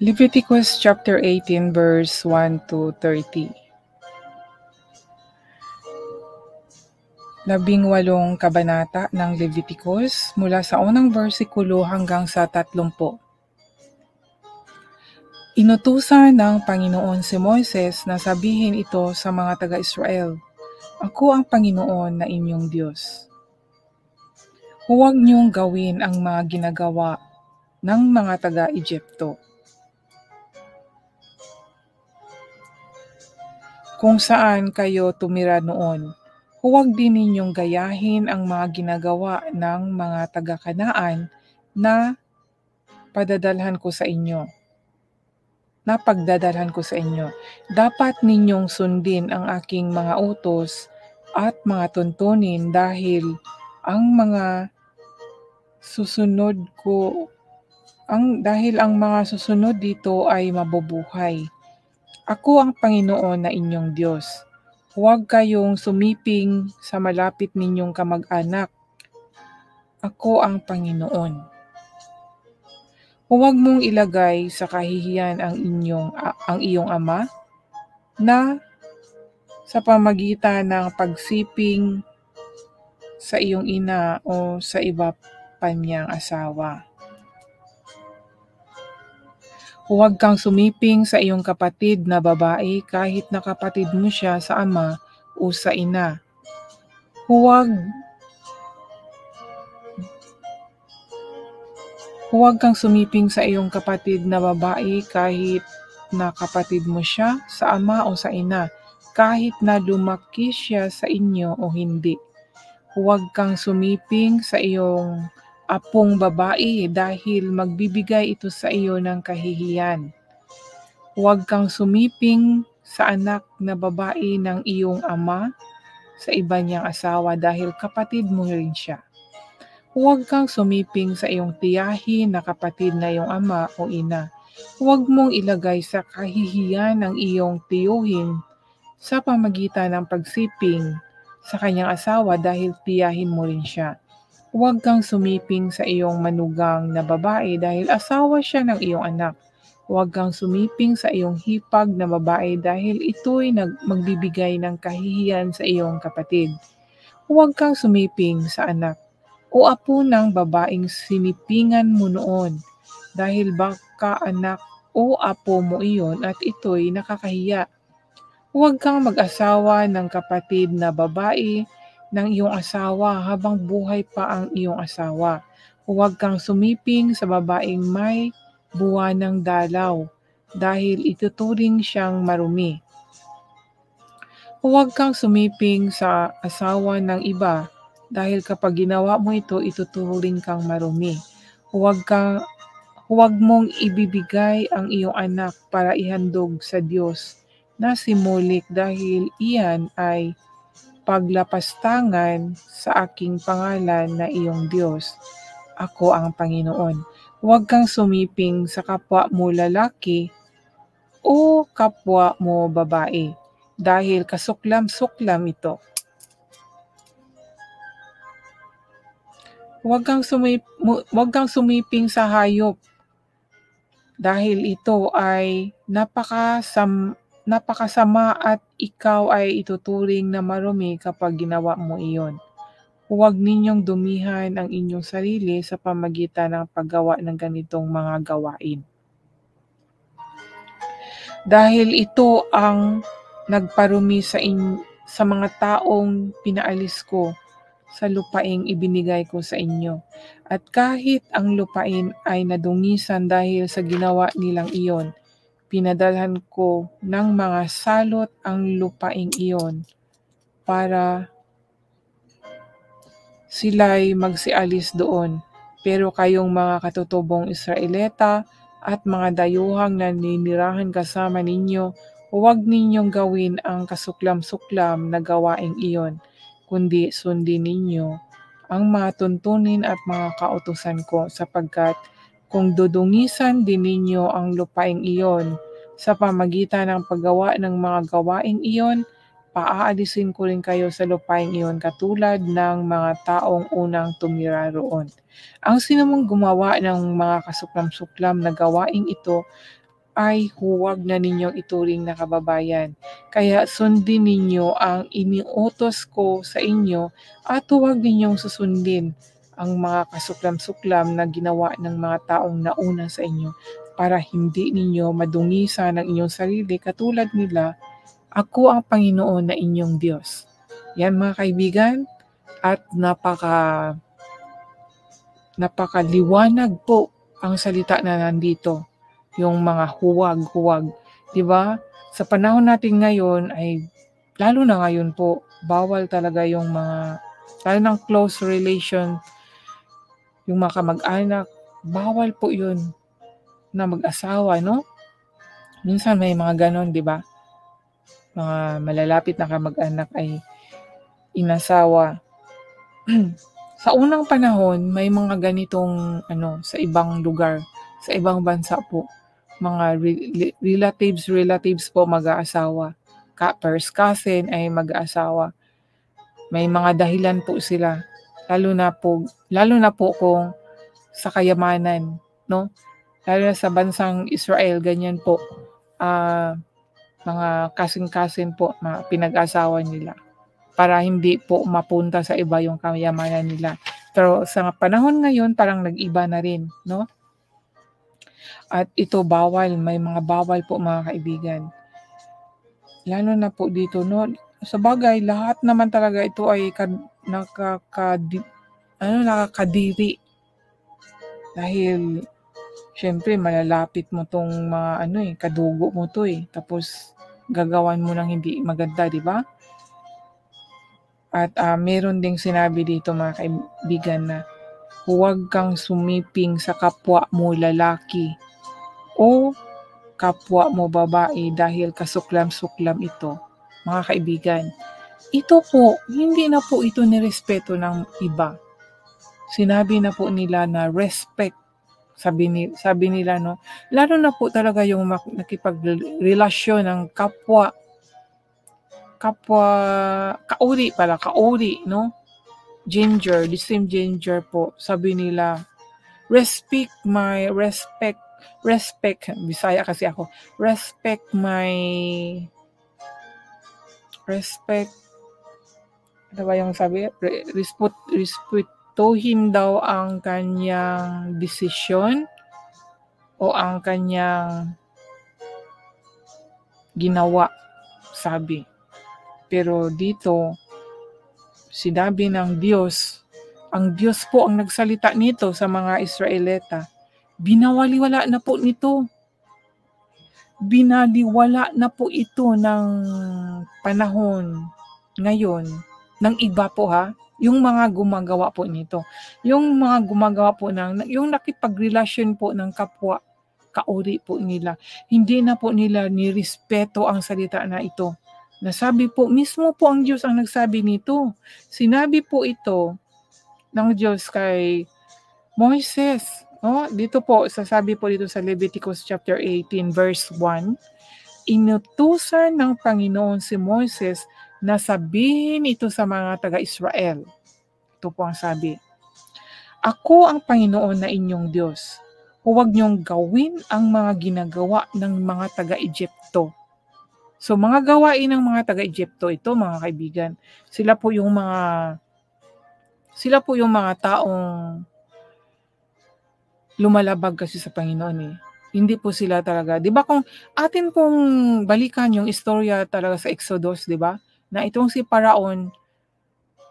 Leviticus chapter 18 verse 1 to 30. 18 kabanata ng Leviticus mula sa unang bersikulo hanggang sa 30. Inutusan ng Panginoon si Moises na sabihin ito sa mga taga-Israel, "Ako ang Panginoon na inyong Diyos. Huwag niyong gawin ang mga ginagawa ng mga taga-Egypto, kung saan kayo tumira noon. Huwag din ninyong gayahin ang mga ginagawa ng mga taga-Kanaan na pagdadalhan ko sa inyo. Dapat ninyong sundin ang aking mga utos at mga tuntunin dahil ang mga susunod dito ay mabubuhay. Ako ang Panginoon na inyong Diyos. Huwag kayong sumiping sa malapit ninyong kamag-anak. Ako ang Panginoon. Huwag mong ilagay sa kahihiyan ang iyong ama na sa pamagitan ng pagsiping sa iyong ina o sa iba pa niyang asawa. Huwag kang sumiping sa iyong kapatid na babae kahit na kapatid mo siya sa ama o sa ina. Huwag kang sumiping sa iyong kapatid na babae kahit na kapatid mo siya sa ama o sa ina, kahit na lumaki siya sa inyo o hindi. Huwag kang sumiping sa iyong apong babae dahil magbibigay ito sa iyo ng kahihiyan. Huwag kang sumiping sa anak na babae ng iyong ama sa iba niyang asawa dahil kapatid mo rin siya. Huwag kang sumiping sa iyong tiyahin na kapatid na iyong ama o ina. Huwag mong ilagay sa kahihiyan ang iyong tiyuhin sa pamagitan ng pagsiping sa kanyang asawa dahil tiyahin mo rin siya. Huwag kang sumiping sa iyong manugang na babae dahil asawa siya ng iyong anak. Huwag kang sumiping sa iyong hipag na babae dahil ito'y magbibigay ng kahihiyan sa iyong kapatid. Huwag kang sumiping sa anak o apo ng babaeng sinipingan mo noon dahil baka anak o apo mo iyon at ito'y nakakahiya. Huwag kang mag-asawa ng kapatid na babae ng iyong asawa habang buhay pa ang iyong asawa. Huwag kang sumiping sa babaeng may buwanang dalaw dahil ituturing siyang marumi. Huwag kang sumiping sa asawa ng iba dahil kapag ginawa mo ito, ituturing kang marumi. Huwag mong ibibigay ang iyong anak para ihandog sa Diyos na si Molek dahil iyan ay paglapastangan sa aking pangalan na iyong Diyos. Ako ang Panginoon. Huwag kang sumiping sa kapwa mo lalaki o kapwa mo babae dahil kasuklam-suklam ito. Huwag kang sumiping sa hayop dahil ito ay napakasama at ikaw ay ituturing na marumi kapag ginawa mo iyon. Huwag ninyong dumihan ang inyong sarili sa pamagitan ng paggawa ng ganitong mga gawain. Dahil ito ang nagparumi sa mga taong pinaalis ko sa lupaing ibinigay ko sa inyo. At kahit ang lupain ay nadungisan dahil sa ginawa nilang iyon, pinadalhan ko ng mga salot ang lupaing iyon para sila'y magsialis doon. Pero kayong mga katutubong Israelita at mga dayuhang naninirahan kasama ninyo, huwag ninyong gawin ang kasuklam-suklam na gawaing iyon, kundi sundin ninyo ang mga tuntunin at mga kautusan ko, sapagkat kung dudungisan din ninyo ang lupaing iyon sa pamagitan ng paggawa ng mga gawaing iyon, Paaalisin ko rin kayo sa lupaing iyon katulad ng mga taong unang tumira roon. Ang sinumang gumawa ng mga kasuklam-suklam na gawaing ito ay huwag na ninyong ituring na kababayan. Kaya sundin ninyo ang iniutos ko sa inyo at huwag ninyong susundin ang mga kasuklam-suklam na ginawa ng mga taong nauna sa inyo para hindi ninyo madungisan ang inyong sarili katulad nila. Ako ang Panginoon na inyong Diyos. Yan mga kaibigan, at napakaliwanag po ang salita na nandito. Yung mga huwag-huwag. Diba? Sa panahon natin ngayon ay, lalo na ngayon po, bawal talaga yung mga, lalo ng close relation, yung mga kamag-anak, bawal po yun na mag-asawa, no? Minsan may mga ganon, di ba? Mga malalapit na kamag-anak ay inasawa. Sa unang panahon, may mga ganitong sa ibang lugar, sa ibang bansa po. Mga relatives po mag-aasawa. First cousin ay mag-aasawa. May mga dahilan po sila. Lalo na po kung sa kayamanan, no? Lalo na sa bansang Israel, ganyan po. Mga kasing-kasin po na pinag-asawa nila para hindi po mapunta sa iba yung kayamanan nila. Pero sa panahon ngayon, parang nag-iba na rin, no? At ito bawal, may mga bawal po mga kaibigan. Lalo na po dito, no? Sa bagay, lahat naman talaga ito ay nakakadiri. Dahil syempre malalapit mo tong mga kadugo mo to tapos gagawan mo ng hindi maganda, di ba? At meron ding sinabi dito mga kaibigan na huwag kang sumiping sa kapwa mo lalaki o kapwa mo babae dahil kasuklam-suklam ito. Mga kaibigan, ito po, hindi na po ito nirespeto ng iba. Sinabi na po nila na respect. Sabi nila, no? Lalo na po talaga yung nakipagrelasyon ng kapwa, kauri, no? Gender, the same gender po. Sabi nila, respect, Bisaya kasi ako. Respect, ano ba yung sabi? Respetuhin daw ang kanyang desisyon o ang kanyang ginawa, sabi. Pero dito, sinabi ng Diyos, ang Diyos po ang nagsalita nito sa mga Israelita. Binaliwala na po nito. Binaliwala na po ito ng panahon ngayon ng iba po yung mga gumagawa po nito. Yung mga gumagawa po yung nakipagrelasyon po ng kapwa, kauri po nila. Hindi na po nila nirespeto ang salita na ito. Nasabi po, mismo po ang Diyos ang nagsabi nito. Sinabi po ito ng Diyos kay Moises. Dito po, sasabi po dito sa Leviticus chapter 18 verse 1, inutusan ng Panginoon si Moises na sabihin ito sa mga taga-Israel. Ito po ang sabi, ako ang Panginoon na inyong Diyos. Huwag niyong gawin ang mga ginagawa ng mga taga-Egypto. So mga gawain ng mga taga-Egypto ito mga kaibigan, sila po yung mga taong lumalabag kasi sa Panginoon Hindi po sila talaga. 'Di ba kung atin pong balikan yung istorya talaga sa Exodus, 'di ba? Na itong si Paraon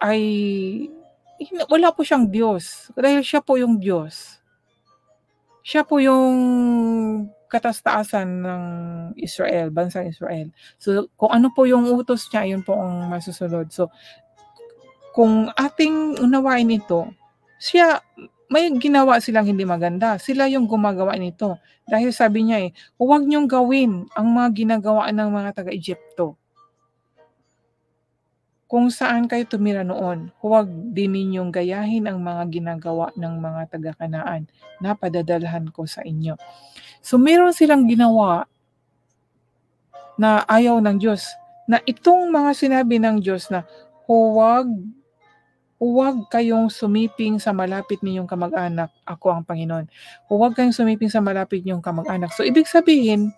ay wala po siyang Diyos. Dahil siya po yung Diyos. Siya po yung katastaasan ng Israel, bansang Israel. So, kung ano po yung utos niya, yun po ang masusunod. So, kung ating unawain ito, may ginawa silang hindi maganda. Sila yung gumagawa nito. Dahil sabi niya huwag niyong gawin ang mga ginagawa ng mga taga-Egypto. Kung saan kayo tumira noon, huwag din ninyong gayahin ang mga ginagawa ng mga taga-Kanaan na padadalhan ko sa inyo. So meron silang ginawa na ayaw ng Diyos. na itong mga sinabi ng Diyos na huwag kayong sumiping sa malapit ninyong kamag-anak, ako ang Panginoon. Huwag kayong sumiping sa malapit ninyong kamag-anak. So, ibig sabihin,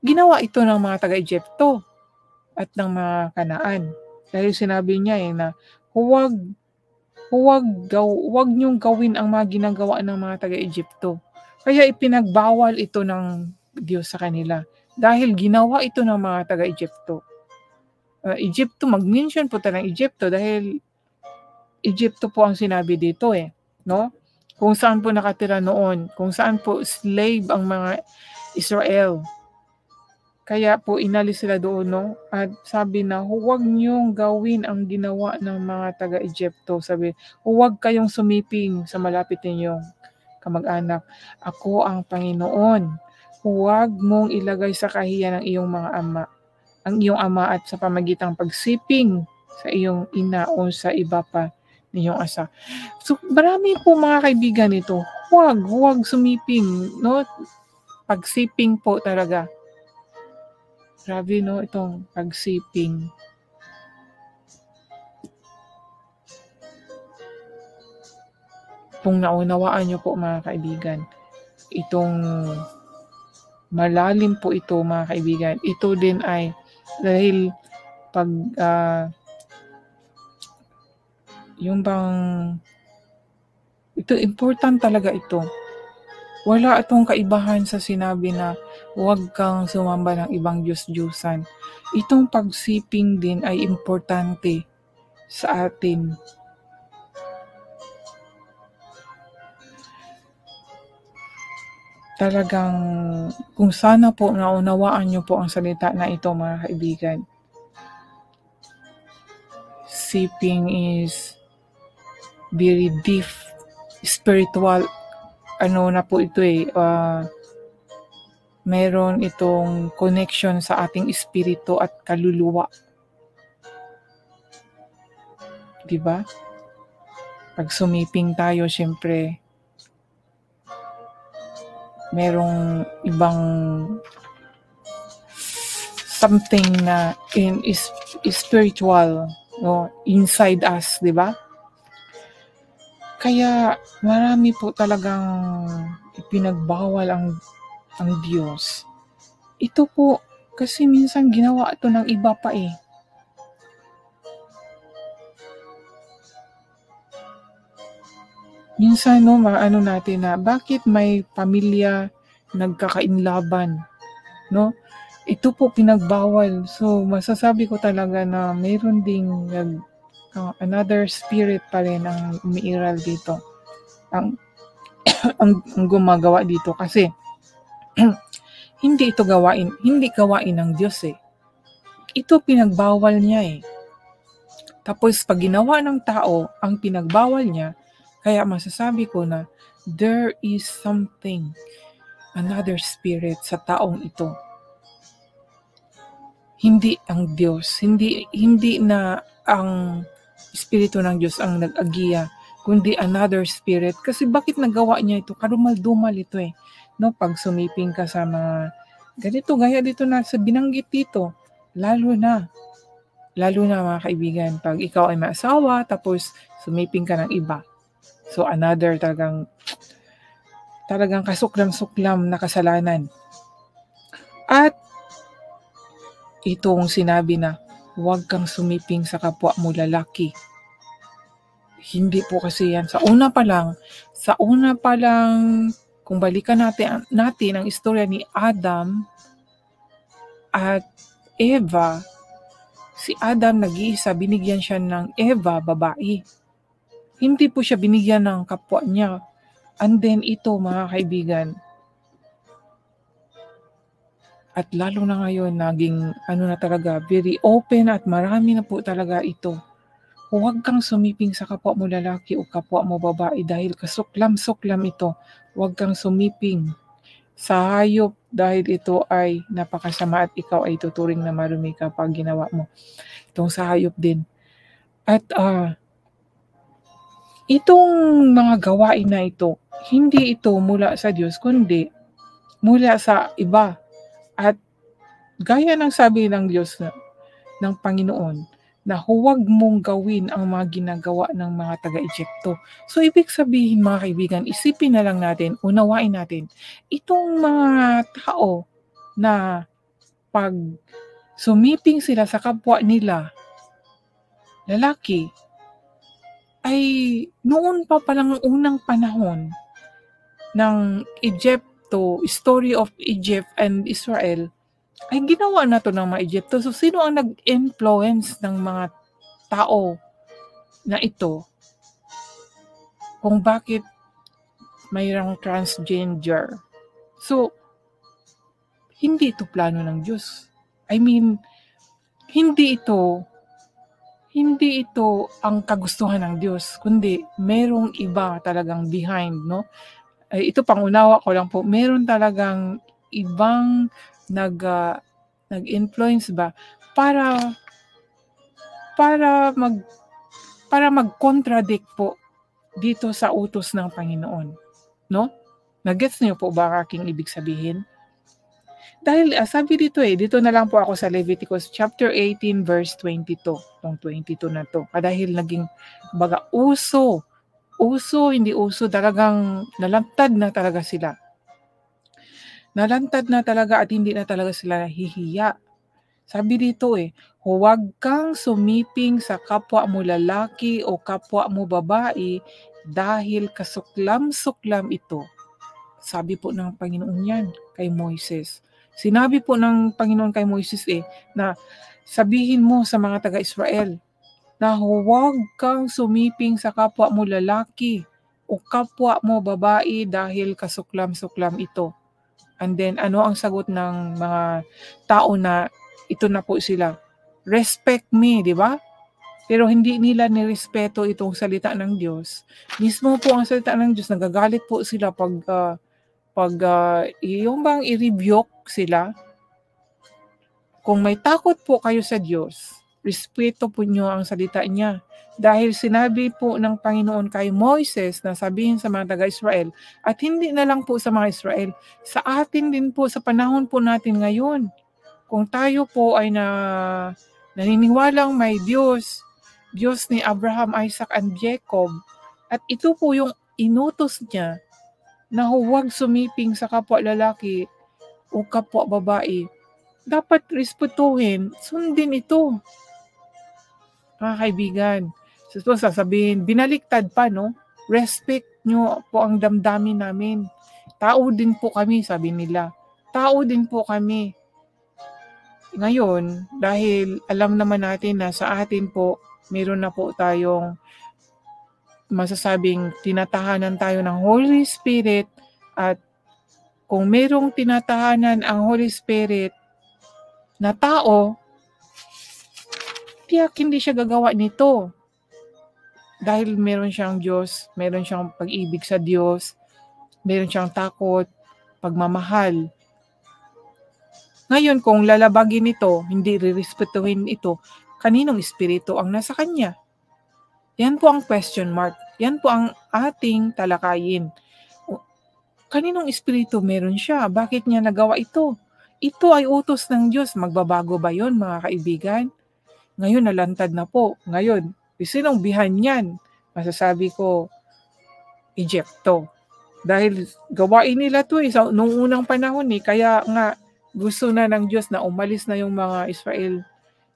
ginawa ito ng mga taga-Egypto at ng mga Kanaan. Dahil sinabi niya na huwag niyong gawin ang mga ginagawa ng mga taga-Egypto. Kaya ipinagbawal ito ng Diyos sa kanila. Dahil ginawa ito ng mga taga-Egypto. Egypto, mag-mention po tayo ng Egypto dahil Egypto po ang sinabi dito no? Kung saan po nakatira noon, kung saan po slave ang mga Israel. Kaya po inalis sila doon, no? At sabi na huwag niyong gawin ang ginawa ng mga taga-Egypto. Sabi, huwag kayong sumiping sa malapit ninyong kamag-anak. Ako ang Panginoon. Huwag mong ilagay sa kahiyan ang iyong ama at sa pamagitang pagsiping sa iyong ina o sa iba pa ninyong asa. So, marami po mga kaibigan ito. Huwag sumiping, no? Pagsiping po talaga. Grabe, no? Itong pagsiping. Kung naunawaan nyo po mga kaibigan, itong malalim po ito mga kaibigan. Ito din ay dahil pag yung bang ito important talaga ito. Wala itong kaibahan sa sinabi na huwag kang sumamba ng ibang Diyos-Diyosan. Itong pagsiping din ay importante sa atin. Talagang kung sana po naunawaan nyo po ang salita na ito mga kaibigan. Siping is very deep, spiritual, na po ito meron itong connection sa ating espiritu at kaluluwa. Diba? Pag sumiping tayo, syempre, merong ibang something na is spiritual, no, inside us, di ba? Kaya marami po talagang ipinagbawal ang Diyos. Ito po kasi minsan ginawa ito ng iba pa Minsan maano natin na bakit may pamilya nagkakainlaban, no? Ito po pinagbawal. So masasabi ko talaga na mayroon ding another spirit pa rin ang umiiral dito. Ang gumagawa dito kasi hindi gawain ng Diyos Ito pinagbawal niya Tapos pag ginawa ng tao ang pinagbawal niya, kaya masasabi ko na there is something, another spirit sa taong ito. Hindi ang Diyos, hindi na ang espiritu ng Diyos ang nag-agiya, kundi another spirit. Kasi bakit nagawa niya ito? Karumal-dumal ito no? Pag sumiping ka sa mga ganito, gaya dito na sa binanggit dito, lalo na mga kaibigan, pag ikaw ay maasawa, tapos sumiping ka ng iba. So another talagang kasuklam-suklam na kasalanan. At itong sinabi na huwag kang sumiping sa kapwa mo lalaki. Hindi po kasi yan. Sa una pa lang, kung balikan natin ang istorya ni Adam at Eva, si Adam nag-iisa, binigyan siya ng Eva, babae. Hindi po siya binigyan ng kapwa niya. And then ito mga kaibigan, at lalo na ngayon, naging na talaga, very open at marami na po talaga ito. Huwag kang sumiping sa kapwa mo lalaki o kapwa mo babae dahil kasuklam-suklam ito. Huwag kang sumiping sa hayop dahil ito ay napakasama at ikaw ay tuturing na marumi kapag ginawa mo. Itong sa hayop din. At itong mga gawain na ito, hindi ito mula sa Diyos, kundi mula sa iba. At gaya ng sabi ng Diyos na, ng Panginoon na huwag mong gawin ang mga ginagawa ng mga taga-Egypto. So, ibig sabihin mga kaibigan, isipin na lang natin, unawain natin, itong mga tao na pag sumiping sila sa kapwa nila, lalaki, ay noon pa palang unang panahon ng Egypto, story of Egypt and Israel, ay ginawa na to ng mga Egypto. So, sino ang nag-influence ng mga tao na ito kung bakit mayroong transgender? So, hindi ito plano ng Diyos. I mean, hindi ito ang kagustuhan ng Diyos, kundi merong iba talagang behind, no? Ito pangunawa ko lang po, meron talagang ibang nag-influence ba para mag-contradict po dito sa utos ng Panginoon, no? Nagets niyo po ba ang aking ibig sabihin? Dahil sabi dito dito na lang po ako sa Leviticus chapter 18 verse 22. Tong 22 na to. Dahil naging baga uso, hindi uso, talagang nalantad na talaga sila. Nalantad na talaga at hindi na talaga sila nahihiya. Sabi dito huwag kang sumiping sa kapwa mo lalaki o kapwa mo babae dahil kasuklam-suklam ito. Sabi po ng Panginoon yan kay Moises. Sinabi po ng Panginoon kay Moises na sabihin mo sa mga taga-Israel na huwag kang sumiping sa kapwa mo lalaki o kapwa mo babae dahil kasuklam-suklam ito. And then ano ang sagot ng mga tao na ito na po sila? Respect me, di ba? Pero hindi nila nirespeto itong salita ng Diyos. Mismo po ang salita ng Diyos, nagagalit po sila pag yung bang i-rebuke sila. Kung may takot po kayo sa Diyos, respeto po nyo ang salita niya. Dahil sinabi po ng Panginoon kay Moises na sabihin sa mga taga-Israel, at hindi na lang po sa mga Israel, sa atin din po, sa panahon po natin ngayon. Kung tayo po ay naniniwalang may Diyos ni Abraham, Isaac, and Jacob, at ito po yung inutos niya na huwag sumiping sa kapwa lalaki o kapwa babae, dapat respetuhin, sundin ito. Mga kaibigan, so sasabihin, binaliktad pa, no? Respect nyo po ang damdamin namin. Tao din po kami, sabi nila. Tao din po kami. Ngayon, dahil alam naman natin na sa atin po, meron na po tayong masasabing tinatahanan tayo ng Holy Spirit, at kung merong tinatahanan ang Holy Spirit na tao, tiyak hindi siya gagawa nito. Dahil meron siyang Diyos, meron siyang pag-ibig sa Diyos, meron siyang takot, pagmamahal. Ngayon, kung lalabagin ito, hindi rirespetuhin ito, kaninong espiritu ang nasa kanya? Yan po ang question mark. Yan po ang ating talakayin. Kaninong espiritu meron siya? Bakit niya nagawa ito? Ito ay utos ng Diyos. Magbabago ba yon, mga kaibigan? Ngayon, nalantad na po. Ngayon, sinong behind yan? Masasabi ko, Egypto. Dahil gawain nila to noong unang panahon kaya nga gusto na ng Diyos na umalis na yung mga Israel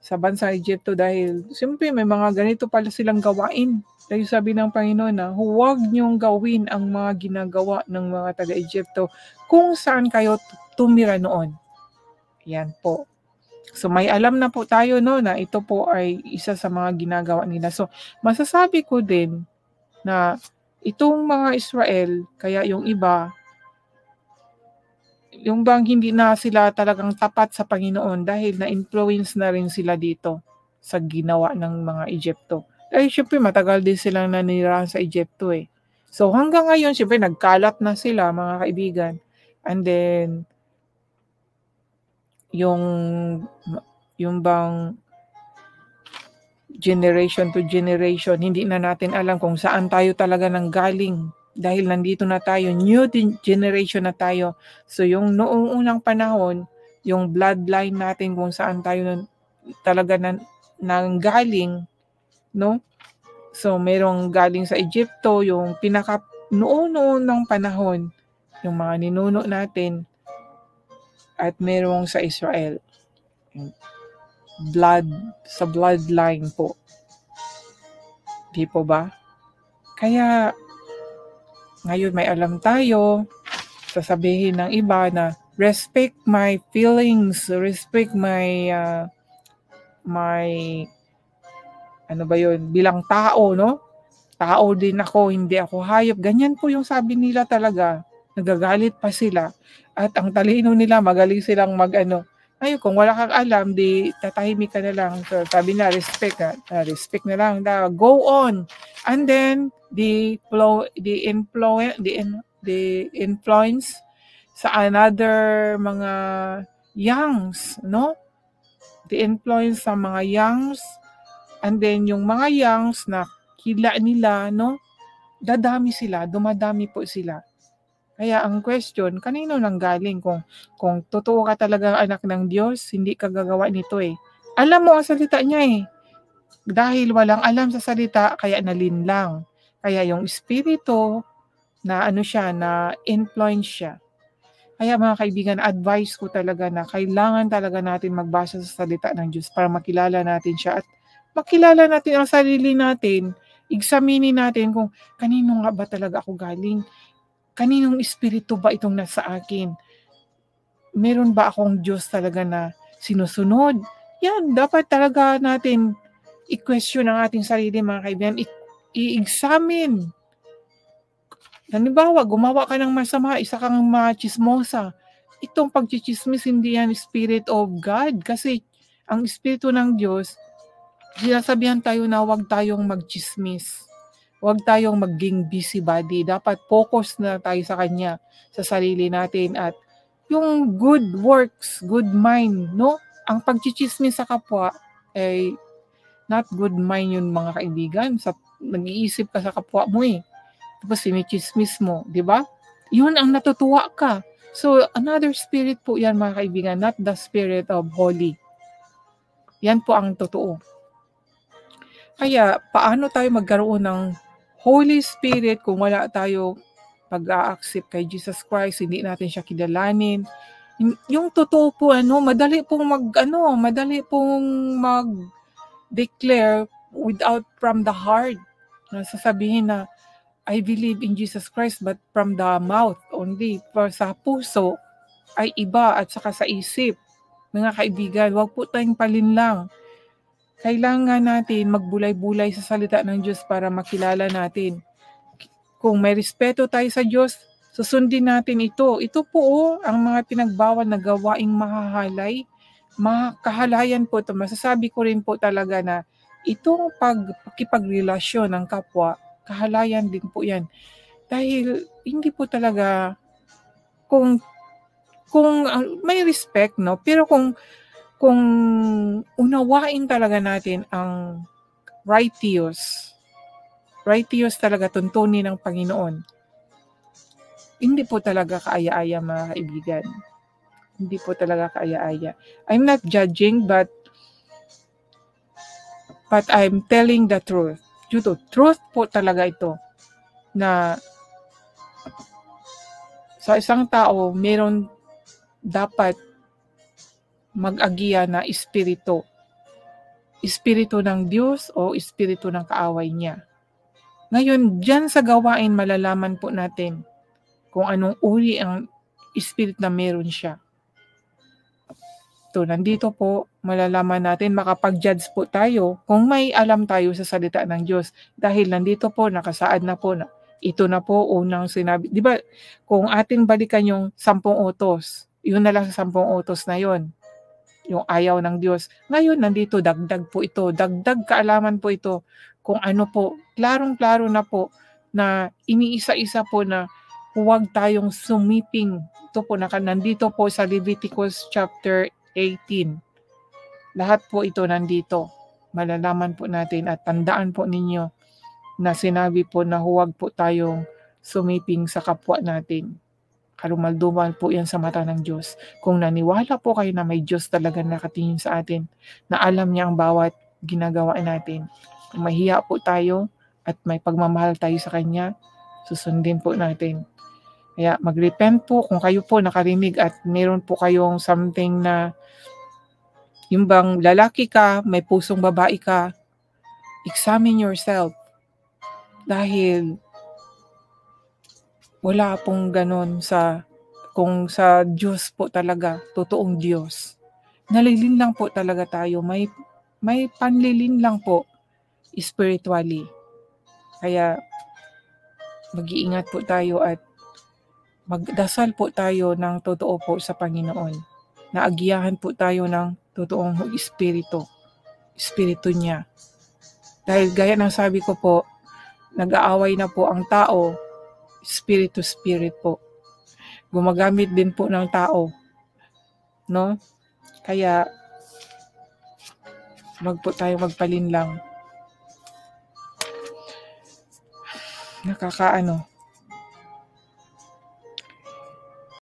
sa bansang Egypto dahil siyempre may mga ganito pala silang gawain. Dahil sabi ng Panginoon na huwag niyong gawin ang mga ginagawa ng mga taga-Egypto kung saan kayo tumira noon. Yan po. So may alam na po tayo na ito po ay isa sa mga ginagawa nila. So masasabi ko din na itong mga Israel, kaya yung iba, yung bang hindi na sila talagang tapat sa Panginoon dahil na-influence na rin sila dito sa ginawa ng mga Egypto. Dahil syempre matagal din silang nanirahan sa Egypto So hanggang ngayon, syempre nagkalat na sila mga kaibigan. And then, yung bang generation to generation, hindi na natin alam kung saan tayo talaga nanggaling. Dahil nandito na tayo, new generation na tayo. So yung noong unang panahon, yung bloodline natin kung saan tayo talaga nanggaling, no? So, merong galing sa Egypto, yung noon ng panahon, yung mga ninuno natin, at merong sa Israel. Sa bloodline po. Di po ba? Kaya, ngayon may alam tayo, sasabihin ng iba na, respect my feelings, respect my bilang tao, no? Tao din ako, hindi ako hayop. Ganyan po yung sabi nila talaga. Nagagalit pa sila. At ang talino nila, magaling silang Ayun, kung wala kang alam, di tatahimik ka na lang. So, sabi na, respect na lang. Go on. And then, the influence sa another mga youngs, no? The influence sa mga youngs, and then yung mga youngs na hila nila, no? Dumadami po sila. Kaya ang question, kanino nang galing? Kung totoo ka talagang anak ng Diyos, hindi ka gagawa nito eh. Alam mo ang salita niya eh. Dahil walang alam sa salita, kaya nalinlang. Kaya yung espiritu na na influence siya. Kaya mga kaibigan, advice ko talaga na kailangan talaga natin magbasa sa salita ng Diyos para makilala natin siya at makilala natin ang sarili natin. Examinin natin kung kanino nga ba talaga ako galing. Kaninong espiritu ba itong nasa akin? Meron ba akong Diyos talaga na sinusunod? Yan, dapat talaga natin i-question ang ating sarili mga kaibigan. I-examine. Halimbawa, gumawa ka ng masama, isa kang machismosa. Itong pagchichismis, hindi yan Spirit of God. Kasi ang Espiritu ng Diyos, sinasabihan tayo na huwag tayong magchismis. Huwag tayong maging busybody. Dapat focus na tayo sa Kanya, sa sarili natin. At yung good works, good mind, no? Ang pagchichismis sa kapwa ay not good mind yun mga kaibigan. Nag-iisip ka sa kapwa mo eh. Tapos sinichismis mo, di ba? Yun ang natutuwa ka. So, another spirit po yan mga kaibigan, not the spirit of holy. Yan po ang totoo. Kaya, paano tayo magkaroon ng Holy Spirit kung wala tayo pag-a-accept kay Jesus Christ, hindi natin siya kilalanin? Yung totoo po, madali pong mag-declare without from the heart. Sasabihin na, I believe in Jesus Christ, but from the mouth only. For sa puso ay iba at saka sa isip. Mga kaibigan, huwag po tayong palinlang. Kailangan natin magbulay-bulay sa salita ng Diyos para makilala natin. Kung may respeto tayo sa Diyos, susundin natin ito. Ito po ang mga pinagbawal na gawaing mahahalay. Kahalayan po ito. Masasabi ko rin po talaga na itong pagkipagrelasyon ng kapwa, kahalayan din po yan. Dahil hindi po talaga, kung may respect, no? Pero kung unawain talaga natin ang righteous talaga tuntunin ng Panginoon, hindi po talaga kaaya-aya mga kaibigan. Hindi po talaga kaaya-aya. I'm not judging, but I'm telling the truth. Truth po talaga ito, na sa isang tao, meron dapat mag-agiya na espiritu. Espiritu ng Diyos o espiritu ng kaaway niya. Ngayon, dyan sa gawain malalaman po natin kung anong uri ang spirit na meron siya. Ito, nandito po, malalaman natin, makapag-judge po tayo kung may alam tayo sa salita ng Diyos. Dahil nandito po, nakasaad na po, ito na po unang sinabi. Di ba, kung ating balikan yung 10 utos, yun na lang sa 10 utos na yun. Yung ayaw ng Diyos. Ngayon, nandito, dagdag po ito. Dagdag kaalaman po ito. Kung ano po, klarong-klaro na po, na iniisa-isa po na huwag tayong sumiping. Ito po, nandito po sa Leviticus chapter 18. Lahat po ito nandito. Malalaman po natin at tandaan po ninyo na sinabi po na huwag po tayong sumiping sa kapwa natin. Karumaldumal po yan sa mata ng Diyos. Kung naniwala po kayo na may Diyos talaga nakatingin sa atin, na alam niya ang bawat ginagawa natin. Kung mahiya po tayo at may pagmamahal tayo sa Kanya, susundin po natin. Kaya mag-repent po kung kayo po nakarinig at meron po kayong something na yung bang lalaki ka, may pusong babae ka, examine yourself. Dahil wala pong ganon kung sa Diyos po talaga, totoong Diyos. Nalilinlang po talaga tayo, may panlilinlang po spiritually. Kaya mag-iingat po tayo at magdasal po tayo ng totoo po sa Panginoon. Naagiyahan po tayo ng totoong Espiritu niya. Dahil gaya ng sabi ko po, nag-aaway na po ang tao, spirit to spirit po. Gumagamit din po ng tao. No? Kaya, wag po tayo magpalinlang. Nakakaano.